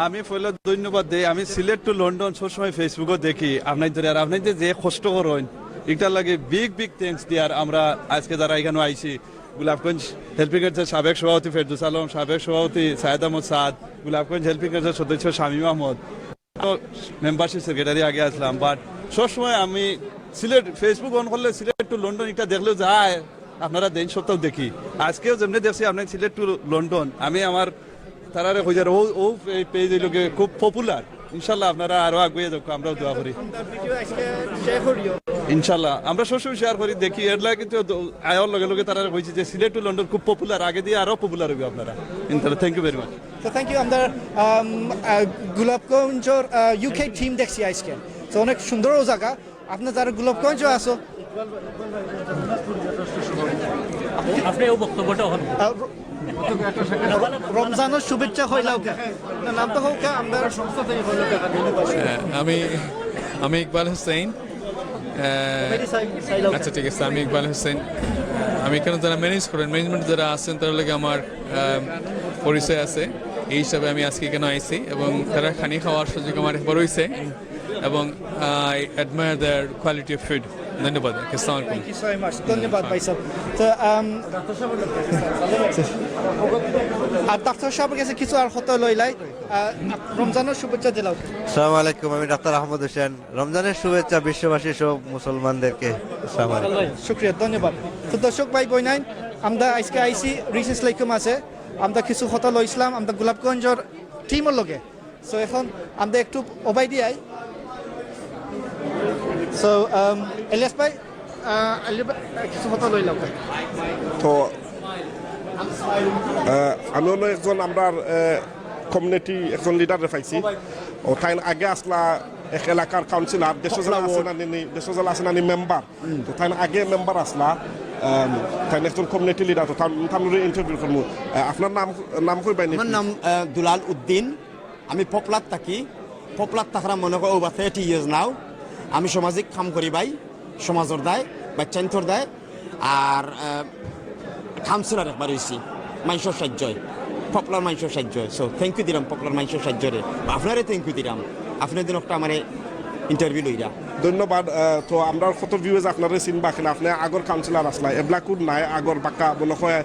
আমি পয়লা ধন্যবাদ দেই আমি সিলেট টু লন্ডন সবসময় ফেসবুকও দেখি আপনাদের আর আপনাদের যে কষ্ট করেন এটার লাগে বিগ থ্যাঙ্কস দিয়ার আমরা আজকে যারা এখানে আইছি গোলাপগঞ্জ হেল্পিং এর সাবেক সভাপতি ফেরদৌস আলম সাবেক সভাপতি সায়েদ আহমদ সাদ গোলাপগঞ্জ হেল্পিং এর সদস্য শামীম আহমদ মেম্বারশিপ সেক্রেটারি আগে আসলাম বাট সবসময় আমি সিলেট ফেসবুক অন করলে সিলেট টু লন্ডন এটা দেখলেও যায় আপনারা দেন সপ্তাহ দেখি আজকেও যেমনি দেখছি আপনার সিলেট টু লন্ডন আমি আমার তারারে হয়ে যার ও পেজ লোকে খুব পপুলার ইনশাল্লাহ আপনারা আরো আগুয়ে যাক আমরাও দোয়া করি ইনশাল্লাহ আমরা সবসময় শেয়ার করি দেখি এর লাগে কিন্তু আয়ার লগে লগে তারা কইছে যে সিলেট টু লন্ডন খুব পপুলার আগে দিয়ে আরো পপুলার হবে আপনারা ইনশাল্লাহ থ্যাংক ইউ ভেরি মাচ তো থ্যাংক ইউ আমরা গোলাপগঞ্জর ইউকে টিম দেখছি আজকে তো অনেক সুন্দরও জায়গা আপনার যারা গোলাপগঞ্জ আসো আপনি ও বক্তব্যটা রমজানের শুভেচ্ছা হইলাও নাম তো হোক আমরা সংস্থা থেকে আমি ইকবাল হোসেন আচ্ছা ঠিক আছে আমি ইকবাল হোসেন আমি এখানে যারা ম্যানেজমেন্ট যারা আছেন তার লগে আমার পরিচয় আছে এই হিসাবে আমি আজকে এখানে আইছি এবং তারা খানি খাওয়ার সুযোগ আমার একবার হয়েছে এবং I admire there quality of food ধন্যবাদ আসসালামু আলাইকুম থ্যাংক ইউ সো মাচ ধন্যবাদ ভাই সাহেব তো আর ডাক্তার সাহেবের কাছে কিছু আর হতে লইলাই রমজানের শুভেচ্ছা দিলাম আসসালামু আলাইকুম আমি ডাক্তার আহমদ হোসেন রমজানের শুভেচ্ছা বিশ্ববাসী সব মুসলমানদেরকে আসসালামু আলাইকুম শুক্রিয়া ধন্যবাদ তো দর্শক ভাই বইনাইন আমরা আজকে আইসি রিসেন্স লাইকুম আছে আমরা কিছু হতা লইছিলাম আমরা গোলাপগঞ্জের টিমের লগে সো এখন আমরা একটু ওবাই দিয়াই সো এলিয়াস ভাই কিছু হতা লইলাম তো আমি হলো একজন আমরা কমিউনিটি একজন লিডার পাইছি ও তাই আগে আসলা এক এলাকার কাউন্সিলর দেশজলা আছে নানি মেম্বার তো তাই আগে মেম্বার আসলা তাই একজন কমিউনিটি লিডার তো তার ইন্টারভিউ করবো আপনার নাম কইবাই আমার নাম দুলাল উদ্দিন আমি পপলার থাকি পপলার থাকার মনে করি ওভার 30 ইয়ার্স নাও আমি সামাজিক কাম করি ভাই সমাজের দায় বাচ্চান্তর দায় আর কাউন্সিলর একবার হয়েছি মানুষের সাহায্যয় পপুলার মানুষের সাহায্যয় সো থ্যাংক ইউ দিলাম পপুলার মানুষের সাহায্যরে আপনারে থ্যাংক ইউ দিলাম আপনার দিন একটা আমার ইন্টারভিউ লইরা ধন্যবাদ তো আমরা কত ভিউজ আপনারা চিনবা কিনা আপনি আগর কাউন্সিলর আসলা এবলা কোন নাই আগর বাক্কা মনে হয়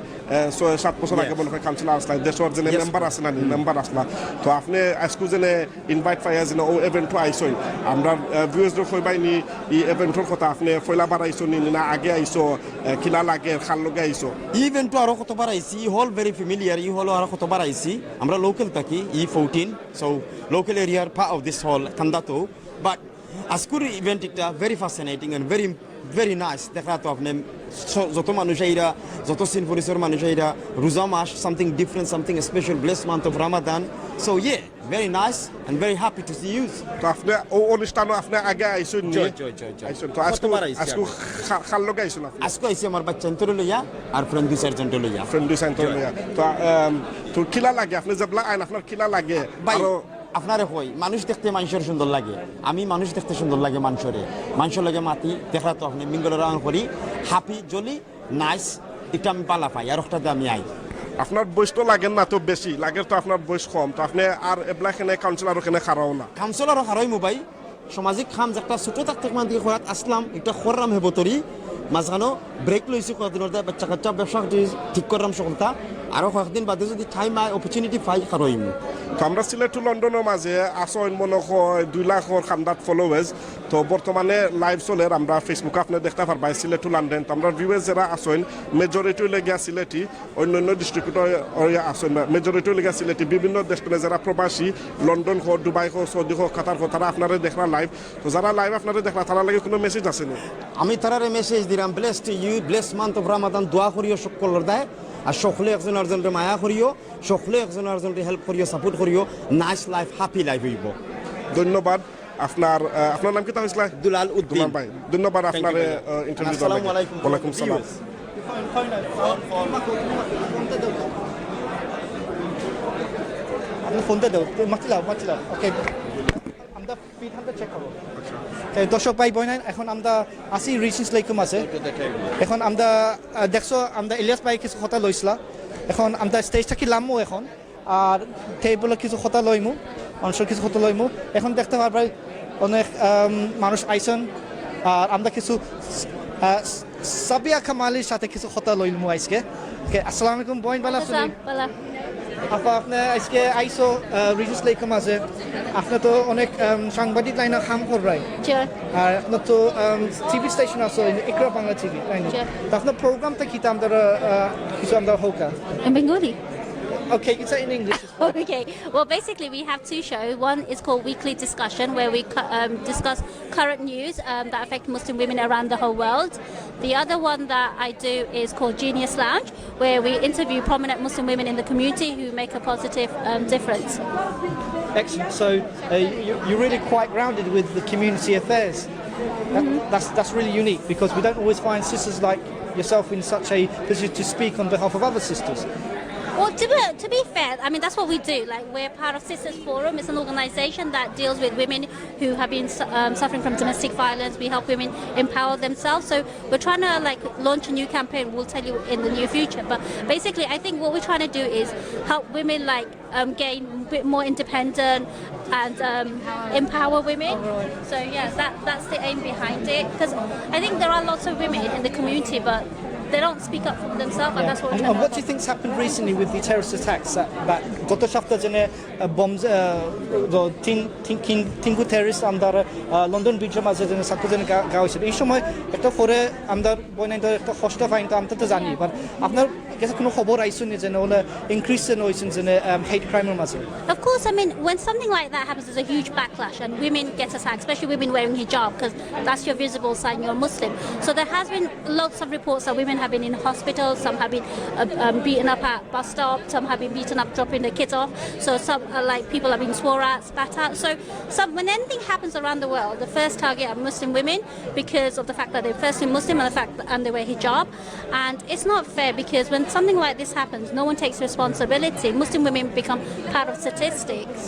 6-7 বছর আগে মনে হয় কাউন্সিলর আসলা দেশের যে মেম্বার আছে না মেম্বার আসলা তো আপনি আজকে যে ইনভাইট পাইয়া যে ও ইভেন্ট আইসই আমরা ভিউজ কইবাই নি ই ইভেন্টর কথা আপনি ফয়লাবার আইসো নি না আগে আইসো কিলা লাগে খাল লগে আইসো ইভেন্ট আরো কতবার আইছি হল ভেরি ফ্যামিলিয়ার ই হল আরো কতবার আইছি আমরা লোকাল থাকি E14 সো লোকাল এরিয়ার পার্ট অফ দিস হল কান্দাতো বাট আজকের ইভেন্ট একটা very fascinating and very nice দেখা তো আপনি যত মানুষ আইরা যত সিন পরিসর মানুষ আইরা রোজা মাস something different something special blessed month of Ramadan so very nice and very happy to see you তো আপনি ও অনুষ্ঠানও আপনি আগে আইসুন নি আইসুন তো আজকে খাল লগে আইসুন আজকে আইসি আমার বাচ্চা অন্তর লইয়া আর ফ্রেন্ড দুই চারজন লইয়া তো কিলা লাগে আপনি যেবলা আইন আপনার কিলা লাগে আর আপনারে কই মানুষ দেখতে মানুষের সুন্দর লাগে আমি মানুষ দেখতে সুন্দর লাগে মানুষের লাগে মাতি দেখা তো আপনি মিঙ্গল রান করি হ্যাপি জলি নাইস এটা আমি পালা পাই আর একটা আমি আই আপনার বয়স তো লাগেন না তো বেশি লাগে তো আপনার বয়স কম তো আপনি আর এবলা খেনে কাউন্সিলর ওখানে খারাও না কাউন্সিলর খারাই মোবাই সামাজিক খাম একটা ছোট থাকতে মান দিয়ে খরাত আসলাম এটা খররাম হেবতরি মাঝখানো ব্রেক লইছি কদিনের দেয় বাচ্চা কাচ্চা ব্যবসা ঠিক করলাম সকলটা আরো কয়েকদিন বাদে যদি টাইম আয় অপরচুনিটি পাই খারইম তো আমরা সিলেট টু লন্ডনের মাঝে আসন মনে হয় 2 লাখর খান্দাত ফলোয়ার্স তো বর্তমানে লাইভ চলে আমরা ফেসবুকে আপনি দেখতে পারবাই সিলেট টু লন্ডন তো আমরা ভিউয়ার্স যারা আসেন মেজরিটি লেগিয়া সিলেটি অন্যান্য ডিস্ট্রিক্টর আসেন মেজরিটি লেগিয়া সিলেটি বিভিন্ন দেশ যারা প্রবাসী লন্ডন হোক দুবাই হোক সৌদি হোক কাতার হোক তারা আপনারা দেখরা লাইভ তো যারা লাইভ আপনারা দেখরা তারা লাগে কোনো মেসেজ আছে না আমি তারারে মেসেজ দিলাম blessed you blessed month of Ramadan দোয়া করিও সকলের দায় আর সকলে একজন আরেকজনকে মায়া করিও সকলে একজন আরেকজনকে হেল্প করিও সাপোর্ট করিও নাইস লাইফ হ্যাপি লাইফ হইব ধন্যবাদ আপনার নাম কি তা হইছিল দুলাল উদ্দিন ভাই ধন্যবাদ আপনার ইন্টারভিউ দেওয়ার আসসালামু আলাইকুম ওয়ালাইকুম সালাম আপনি ফোনটা দাও মাতিলাম ওকে আমরা পিঠানটা চেক করব দর্শক ভাই বোন এখন আমরা আসি রিসেন্স লাইকুম আছে এখন আমরা দেখছো আমরা ইলিয়াস ভাই কিছু কথা লইছিলা এখন আমরা স্টেজটা কি লামো এখন আর টেবিলে কিছু কথা লইমু মানুষের কিছু কথা লইমু এখন দেখতে পারবাই অনেক মানুষ আইসন আর আমরা কিছু সাবিয়া কামালির সাথে কিছু কথা লইমু আজকে আসসালামু আলাইকুম বোন ভালো আছেন আপা আপনি আজকে আইসো রিজেন্স লেকের মাঝে আপনি তো অনেক সাংবাদিক লাইনে কাম করাই আর আপনার তো টিভি স্টেশন আছে ইকরা বাংলা টিভি তাই না তো আপনার প্রোগ্রামটা কি আমরা কিছু আমরা হোক In Bengali. Okay, you say it in English. Okay. Well, basically, we have two shows. One is called Weekly Discussion, where we discuss current news that affect Muslim women around the whole world. The other one that I do is called Genius Lounge, where we interview prominent Muslim women in the community who make a positive difference. Excellent. So you're really quite grounded with the community affairs. That's really unique because we don't always find sisters like yourself in such a position to speak on behalf of other sisters. Well, to be fair, I mean, that's what we do. Like, we're part of Sisters Forum. It's an organization that deals with women who have been suffering from domestic violence. We help women empower themselves. So we're trying to, like, launch a new campaign. We'll tell you in the near future. But basically, I think what we're trying to do is help women, like, gain a bit more independent and empower women. So, yeah, that's the aim behind it. Because I think there are lots of women in the community, but they don't speak up for themselves, and that's what we're trying And what do you think's happened recently with the terrorist attacks? That গত সপ্তাহে যে bombs, তিনকু terrorist আমাদের লন্ডন ব্রিজের মাঝে যে ছাত্রদের গাওয়া হয়েছিল এই সময় একটা পরে আমাদের বইনাইদের একটা কষ্ট পাইন তো আমরা তো জানি বাট আপনার কাছে কোনো খবর আইসুন যে ওলা ইনক্রিজ হয়েছেন যে হেট ক্রাইমের মাঝে? Of course, I mean, when something like that happens, there's a huge backlash, and women get attacked, especially women wearing hijab, because that's your visible sign you're Muslim. So there has been lots of reports that women have been in hospitals, some have been beaten up at bus stops, some have been beaten up dropping their kids off. So some like people have been swore at, spat at. So when anything happens around the world, the first target are Muslim women because of the fact that they're firstly Muslim and the fact that they wear hijab. And it's not fair because when something like this happens, no one takes responsibility. Muslim women become part of statistics.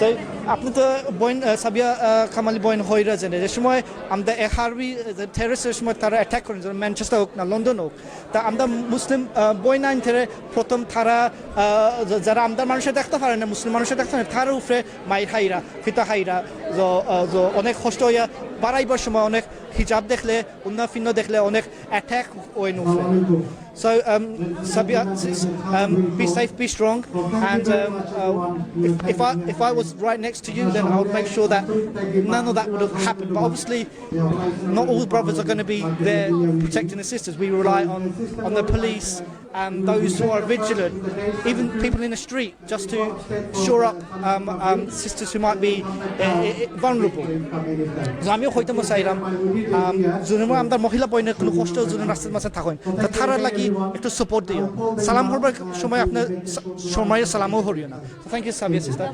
So আপনি তো বইন সাবিয়া কামালি বইন হইরা জানে যে সময় আমরা হারবি টেররিস্টের সময় তারা অ্যাটাক করেন যেমন ম্যানচেস্টার হোক না লন্ডন হোক তা আমরা মুসলিম বইন আইন থেকে প্রথম তারা যারা আমাদের মানুষের দেখতে পারে না মুসলিম মানুষের দেখতে পারে তার উপরে মাই হাইরা ফিতা হাইরা অনেক কষ্ট হইয়া বাড়াইবার সময় অনেক হিজাব দেখলে অন্য ফিন্ন দেখলে অনেক অ্যাটাক ওইন উপরে So Sabia, be safe, be strong, and if I was right next to you, then I would make sure that none of that would have happened. But obviously, not all brothers are going to be there protecting the sisters. We rely on the police and those who are vigilant, even people in the street, just to shore up sisters who might be vulnerable. So আমিও হইতে চাইলাম যদি আমরা মহিলা বইনের কোনো কষ্ট যদি রাস্তার মাঝে থাকেন তা তারা লাগি একটু সাপোর্ট দিও সালাম করবার সময় আপনার সময়ের সালামও হরিও না thank you Sabia sister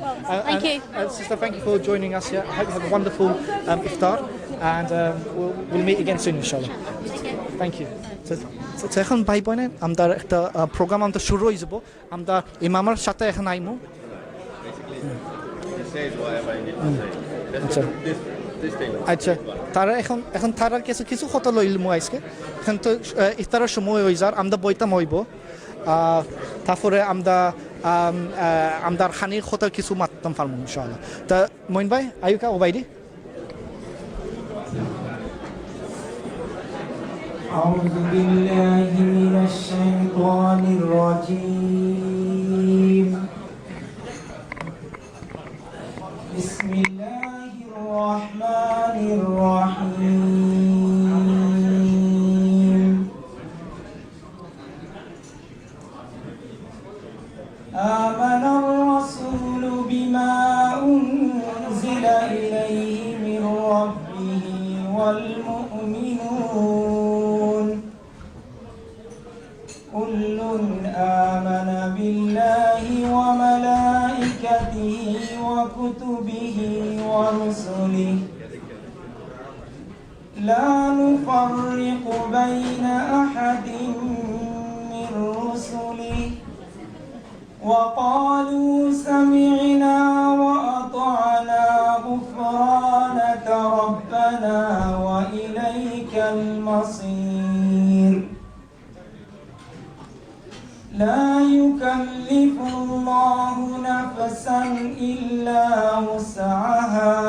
Thank you. Sister, thank you for joining us here. I hope you have a wonderful iftar and we'll meet again soon inshallah. Thank you. So এখন ভাই বোনে আমরা একটা প্রোগ্রাম আমরা শুরু হয়ে যাব আমরা ইমামের সাথে এখন আইমু আচ্ছা তারা এখন তারা কিছু কথা লইলমু আজকে এখন তো ইফতারের সময় হয়ে যার আমরা বইতাম হইব তারপরে আমরা খানির কথা কিছু মাততাম পারবো ইনশাআল্লাহ তা মইন ভাই আয়ুকা ওবাইদি أعوذ بالله من الشيطان الرجيم بسم الله الرحمن الرحيم آمن الرسول بما أنزل إليه من ربه والمؤمنون كل آمن بالله وملائكته وكتبه ورسله لا نفرق بين أحد من رسله وقالوا سمعنا وأطعنا غفرانك ربنا وإليك المصير لا يكلف الله نفسا إلا وسعها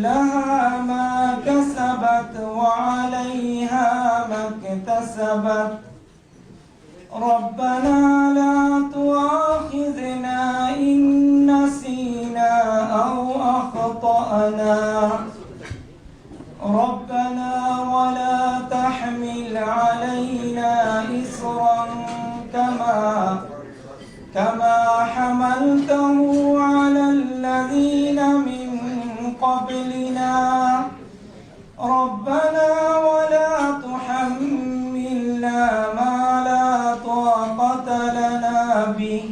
لها ما كسبت وعليها ما اكتسبت ربنا لا تؤاخذنا إن نسينا أو أخطأنا ربنا ولا تحمل علينا إصرا كما حملته على الذين من قبلنا ربنا ولا تحملنا ما لا طاقة لنا به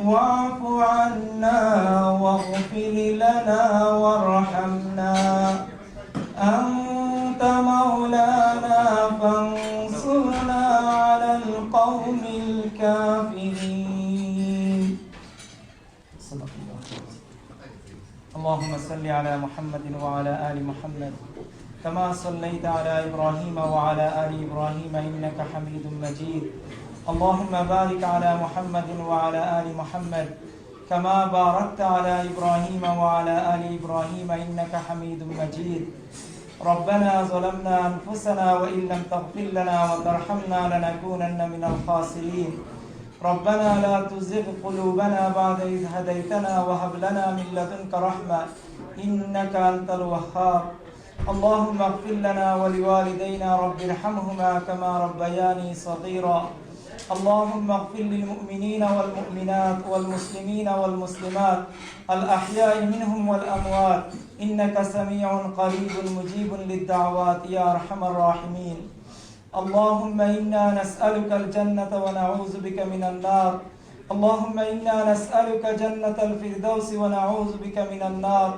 واعف عنا واغفر لنا وارحمنا أنت مولانا فانصرنا على القوم الكافرين. اللهم صل على محمد وعلى آل محمد كما صليت على إبراهيم وعلى آل إبراهيم إنك حميد مجيد. اللهم بارك على محمد وعلى آل محمد كما باركت على إبراهيم وعلى آل إبراهيم إنك حميد مجيد. ربنا ظلمنا أنفسنا وإن لم تغفر لنا وترحمنا لنكونن من الخاسرين. ربنا لا تزغ قلوبنا بعد إذ هديتنا وهب لنا من لدنك رحمة إنك أنت الوهاب. اللهم اغفر لنا ولوالدينا رب ارحمهما كما ربياني صغيرا. اللهم اغفر للمؤمنين والمؤمنات والمسلمين والمسلمات الأحياء منهم والأموات إنك سميع قريب مجيب للدعوات يا أرحم الراحمين. اللهم إنا نسألك الجنة ونعوذ بك من النار. اللهم إنا نسألك جنة الفردوس ونعوذ بك من النار.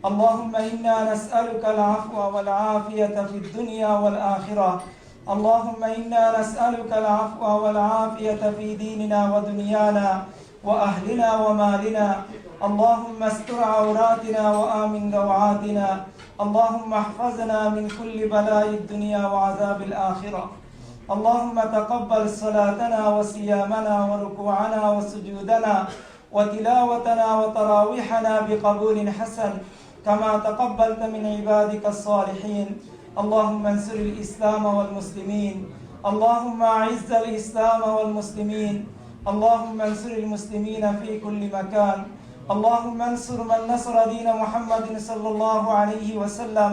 اللهم إنا نسألك العفو والعافية في الدنيا والآخرة. اللهم إنا نسألك العفو والعافية في ديننا ودنيانا وأهلنا ومالنا. اللهم استر عوراتنا وآمن روعاتنا. اللهم احفظنا من كل بلاء الدنيا وعذاب الآخرة. اللهم تقبل صلاتنا وصيامنا وركوعنا وسجودنا وتلاوتنا وتراويحنا بقبول حسن كما تقبلت من عبادك الصالحين. اللهم انصر الإسلام والمسلمين. اللهم أعز الإسلام والمسلمين. اللهم انصر المسلمين في كل مكان. اللهم انصر من نصر دين محمد صلى الله عليه وسلم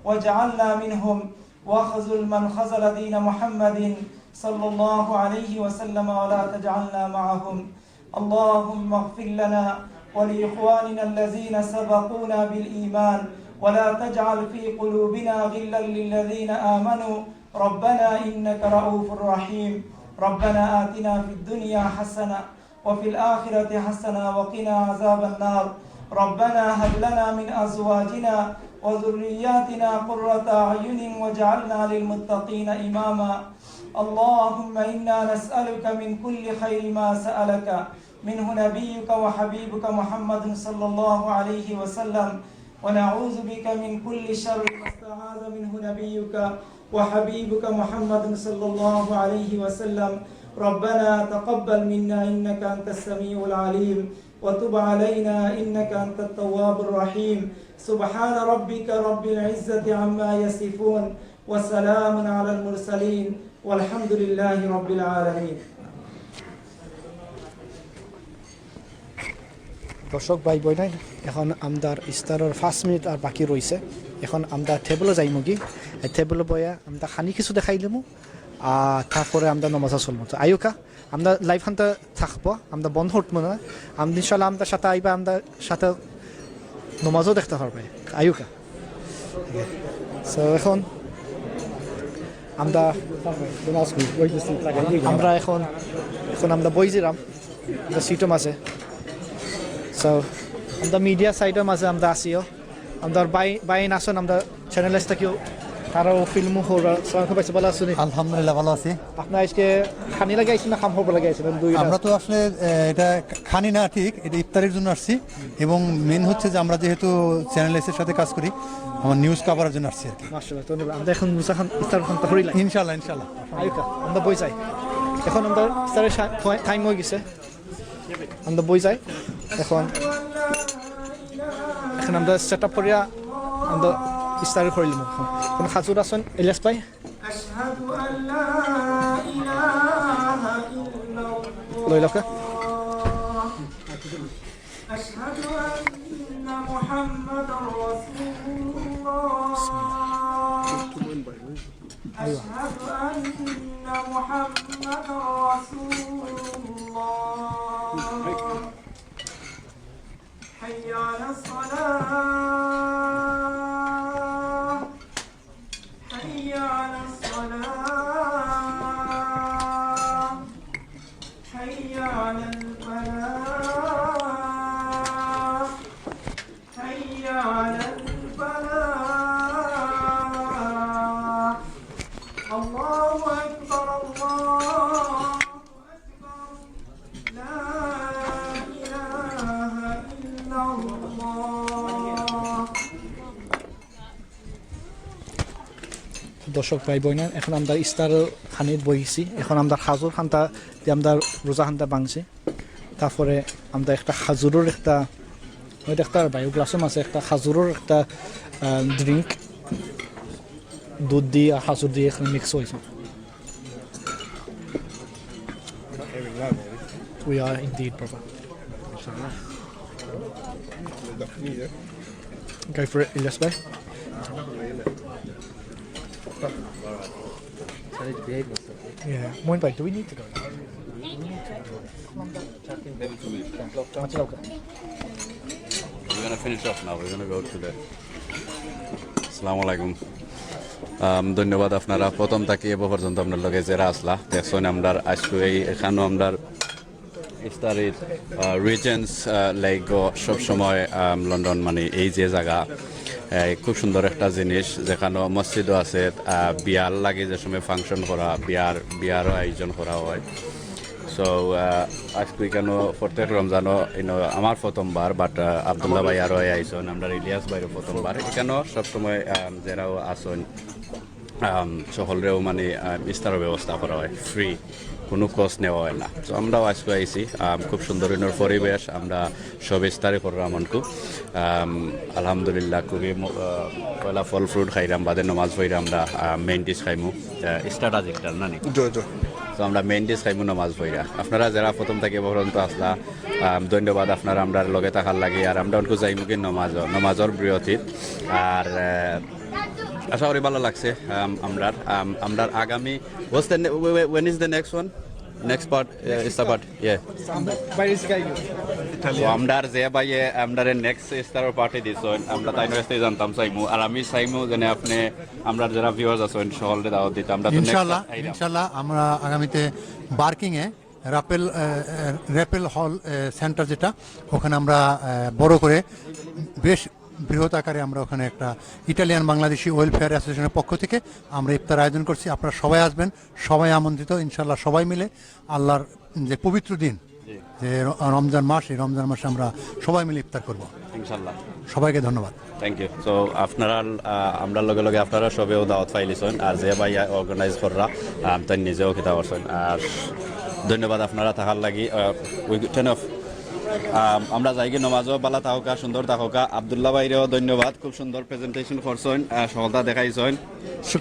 واجعلنا منهم واخذل من خذل دين محمد صلى الله عليه وسلم ولا تجعلنا معهم. اللهم اغفر لنا ولإخواننا الذين سبقونا بالإيمان ولا تجعل في قلوبنا غلا للذين آمنوا ربنا إنك رؤوف رحيم. ربنا آتنا في الدنيا حسنة وفي الآخرة حسنة وقنا عذاب النار. ربنا هب لنا من أزواجنا وذرياتنا قرة أعين واجعلنا للمتقين إماما. اللهم إنا نسألك من كل خير ما سألك منه نبيك وحبيبك محمد صلى الله عليه وسلم ونعوذ بك من كل شر ما استعاذ منه نبيك وحبيبك محمد صلى الله عليه وسلم. ربنا تقبل منا إنك أنت السميع العليم وتب علينا إنك أنت التواب الرحيم. سبحان ربك رب العزة عما يصفون وسلام على المرسلين والحمد لله رب العالمين. দর্শক ভাই বই নাই এখন আমদার ইস্তারের 5 মিনিট আর বাকি রয়েছে। এখন আমরা টেবলে যাইমু কি টেবলে বয়া আমরা খানি কিছু দেখাইলামু তারপরে আমরা নমাজা চলবো। তো আয়ুকা আমরা লাইভ খানটা থাকবো, আমরা বন্ধ হটবো না। আমরা ইনশাল্লাহ আমরা সাথে আইবা, আমরা সাথে নমাজও দেখতে পারবে আয়ুকা। এখন আমরা এখন আমরা বইছিলাম সিটও মাঝে। সো আমরা মিডিয়া সাইডের মাঝে আমরা আসিও, আমরা বাইন আসুন আমরা চ্যানেল থেকেও তারাও ফিল্মও হওয়া সবাই পাইছে ভালো আছেন? আলহামদুলিল্লাহ ভালো আছি। আপনার আজকে খানি লাগাইছেন না খাম হবো লাগাইছেন? আমরা তো আসলে এটা খানি না, ঠিক এটা ইফতারের জন্য আসছি এবং মেন হচ্ছে যে আমরা যেহেতু চ্যানেল এর সাথে কাজ করি আমার নিউজ কভারের জন্য আসছি আর কি। মাশাআল্লাহ, ধন্যবাদ। আমরা এখন মুসা খান ইফতার খান তো হইলা ইনশাআল্লাহ ইনশাআল্লাহ। আয়ুকা আমরা বই যাই, এখন আমরা ইফতারের টাইম হয়ে গেছে, আমরা বই যাই। এখন আমরা সেট আপ করিয়া আমরা ইফতার করিলাম। এখন হাজুর আছেন ইলিয়াস ভাই। আশহাদু আল্লা ইলাহা লইলকে أشهد أن محمدا رسول الله أشهد أن محمدا رسول الله حي على الصلاة حي على الصلاة حي على الفلاح حي على الفلاح الله أكبر الله أكبر لا إله إلا الله দর্শক ভাই বোনেরা এখন আমরা ইস্তার খানিত বইছি এখন আমরা খাজুর খান্তা দিয়ে আমরা রোজা খান্তা ভাঙছি তারপরে আমরা একটা খাজুরের একটা ওইটা একটা বায়ু গ্লাসের মাঝে একটা খাজুরের একটা ড্রিঙ্ক দুধ দিয়ে আর খাজুর দিয়ে এখানে মিক্স হয়েছে We are indeed, brother. Go for it, Ilyas Bey. Yeah. Moin Bey, do we need to go? We're going to finish off now. We're going to go to the... Assalamu alaikum. ধন্যবাদ আপনারা প্রথম থেকে এ পর্যন্ত আপনার লগে যারা আসলা দেখছেন আমরা আজকে এখানেও আমরা ইফতারির রিজেন্টস লাইক সবসময় লন্ডন মানে এই যে জায়গা খুব সুন্দর একটা জিনিস যেখানে মসজিদও আছে বিয়ার লাগে যে সময় ফাংশন করা বিয়ারও আয়োজন করা হয় সো আজকে কেন প্রত্যেক রমজানও আমার প্রথমবার বাট আবদুল্লাহ ভাই আরও আইসন আমরা ইলিয়াস ভাইয়ের প্রথমবার এখানেও সবসময় যারাও আসন সকলেও মানে ইস্তারের ব্যবস্থা করা হয় ফ্রি কোনো কষ্ট নেওয়া হয় না তো আমরাও আজকে আইসি খুব সুন্দর পরিবেশ আমরা সব ইস্তারে করলাম মনকু আলহামদুলিল্লাহ খুবই পয়লা ফল ফ্রুট খাইলাম বাদে নমাজ পড়ে আমরা মেইন ডিশ খাইমু স্টার্ট আজ একটা না নি তো আমরা মেইন ডিশ খাইমু নমাজ পড়া আপনারা যারা প্রথম থেকে পর্যন্ত আসলা ধন্যবাদ আপনারা আমরা লগে থাকার লাগে আর আমরা উনকু যাইমু কি নমাজর বিরতিত আর আশা করি ভালো লাগছে আমরা আগামী when is the next one next part Easter part yeah so আমরা যে ভাইয়ে আমরা নেক্সট ইস্টার পার্টি দিছন আমরা তাই নস্তে জানতাম চাইমু আর আমি চাইমু যেন আপনি আমরা যারা ভিউয়ার্স আছেন সকলকে দাওয়াত দিতে আমরা তো ইনশাআল্লাহ আমরা আগামীতে বার্কিং এ র্যাপেল হল সেন্টার যেটা ওখানে আমরা বড় করে বেশ বৃহৎ আকারে আমরা ওখানে একটা ইটালিয়ান বাংলাদেশি ওয়েলফেয়ার অ্যাসোসিয়েশনের পক্ষ থেকে আমরা ইফতার আয়োজন করছি আপনারা সবাই আসবেন সবাই আমন্ত্রিত ইনশাআল্লাহ সবাই মিলে আল্লাহর যে পবিত্র দিন যে রমজান মাস এই রমজান মাসে আমরা সবাই মিলে ইফতার করব ইনশাআল্লাহ সবাইকে ধন্যবাদ থ্যাংক ইউ সো আপনারা আমরা লগে লগে আপনারা সবেও দাওয়াত পাইলিছেন আর যে ভাই অর্গানাইজ কররা তাই নিজেও খেতে পারছেন আর ধন্যবাদ আপনারা থাকার লাগি আমরা যাইগে নমাজও বালা থাকা সুন্দর থাকা আবদুল্লাহ ভাইরেও ধন্যবাদ খুব সুন্দর প্রেজেন্টেশন করছেন সফলতা দেখাইছেন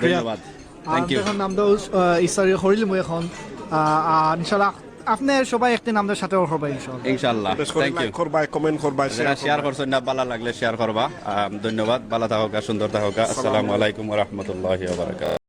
ধন্যবাদ থ্যাংক ইউ এখন আমরা ইসারি হরিল মই এখন ইনশাআল্লাহ আপনি সবাই একদিন আমাদের সাথে হবে ইনশাআল্লাহ থ্যাংক ইউ করবা কমেন্ট করবা শেয়ার করছেন না ভালো লাগলে শেয়ার করবা ধন্যবাদ ভালো থাকা সুন্দর থাকা আসসালামু আলাইকুম ওয়া রাহমাতুল্লাহি ওয়া বারাকাতুহু